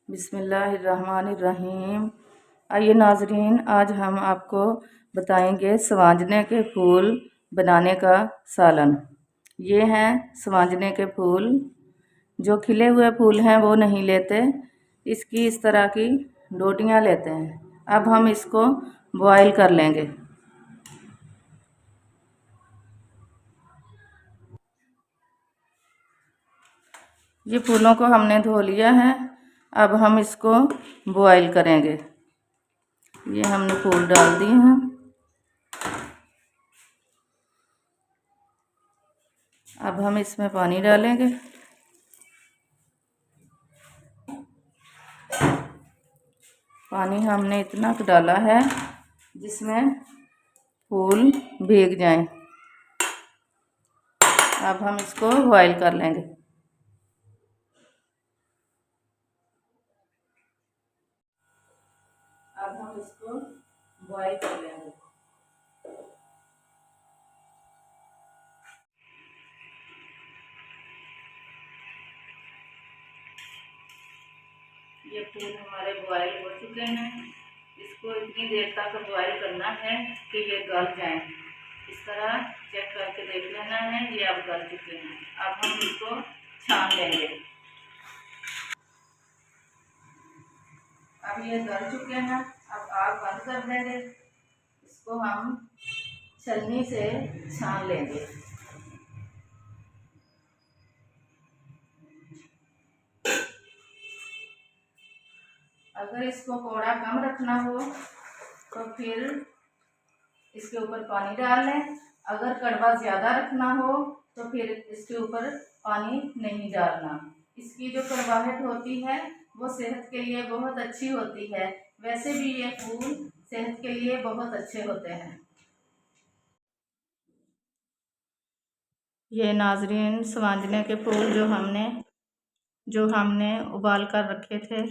बिस्मिल्लाहिर्रहमानिर्रहीम। आइए नाजरीन, आज हम आपको बताएंगे सवांजने के फूल बनाने का सालन। ये हैं सवांजने के फूल। जो खिले हुए फूल हैं वो नहीं लेते, इसकी इस तरह की डोटियाँ लेते हैं। अब हम इसको बॉयल कर लेंगे। ये फूलों को हमने धो लिया है। अब हम इसको बॉयल करेंगे। ये हमने फूल डाल दिए हैं। अब हम इसमें पानी डालेंगे। पानी हमने इतना डाला है जिसमें फूल भीग जाएं। अब हम इसको बॉयल कर लेंगे। अब हम इसको बॉयल कर लेंगे। ये फूल हमारे बॉयल हो चुके हैं। इसको इतनी देर तक बॉयल करना है कि ये गल जाएं। इस तरह चेक करके देख लेना है। ये अब गल चुके हैं। अब हम इसको छान लेंगे। अब ये गल चुके हैं। अब आग बंद कर देंगे। इसको हम छलनी से छान लेंगे। अगर इसको कौड़ा कम रखना हो तो फिर इसके ऊपर पानी डाल लें। अगर कड़वा ज़्यादा रखना हो तो फिर इसके ऊपर पानी नहीं डालना। इसकी जो कड़वाहट होती है वो सेहत के लिए बहुत अच्छी होती है। वैसे भी ये फूल सेहत के लिए बहुत अच्छे होते हैं। ये नाजरीन सवांजने के फूल जो हमने उबाल कर रखे थे,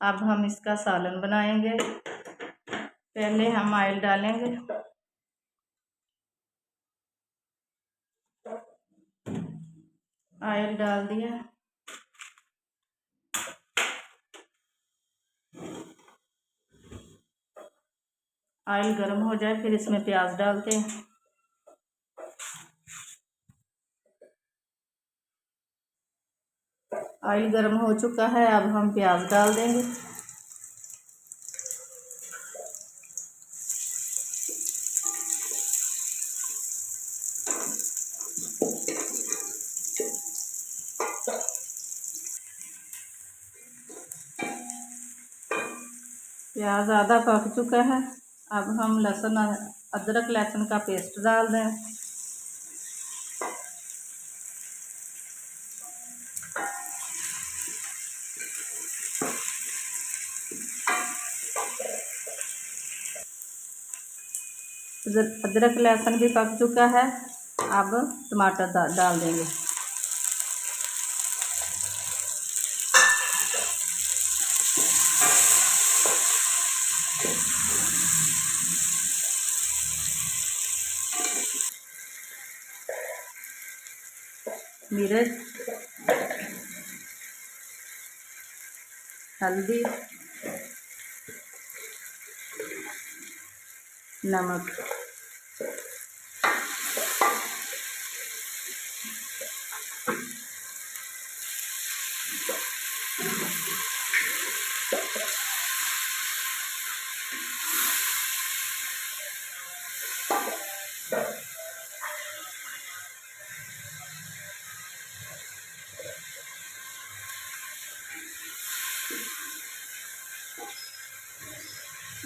अब हम इसका सालन बनाएंगे। पहले हम ऑयल डालेंगे। ऑयल डाल दिया। ऑयल गर्म हो जाए फिर इसमें प्याज डालते हैं। ऑयल गर्म हो चुका है। अब हम प्याज डाल देंगे। प्याज आधा पक चुका है। अब हम अदरक लहसुन का पेस्ट डाल दें। अदरक लहसुन भी पक चुका है। अब टमाटर डाल देंगे। मिर्च, हल्दी, नमक।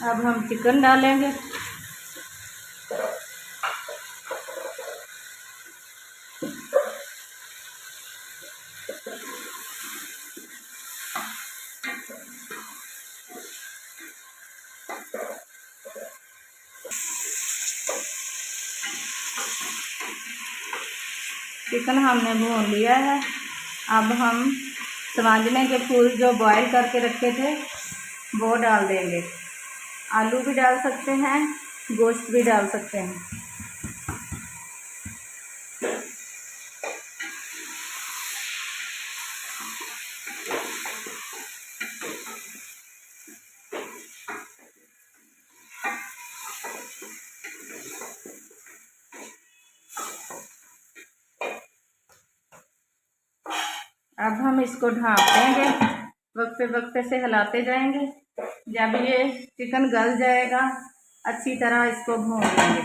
अब हम चिकन डालेंगे। चिकन हमने भून लिया है। अब हम सवांजने के फूल जो बॉयल करके रखे थे वो डाल देंगे। आलू भी डाल सकते हैं, गोश्त भी डाल सकते हैं। अब हम इसको ढाँप देंगे, वक्फे से हिलाते जाएंगे। जब ये चिकन गल जाएगा अच्छी तरह इसको भून लेंगे।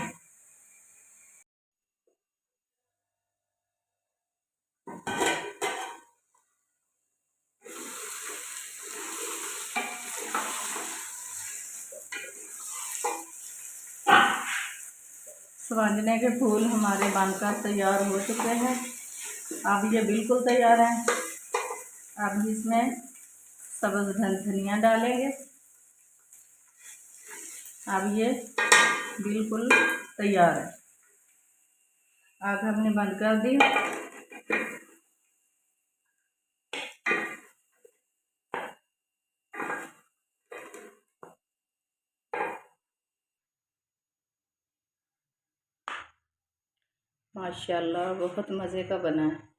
स्वांजने के फूल हमारे बनकर तैयार हो चुके हैं। अब ये बिल्कुल तैयार है। अब इसमें सब्ज़ धनिया डालेंगे। अब ये बिल्कुल तैयार है। आग हमने बंद कर दी। माशाल्लाह बहुत मज़े का बना है।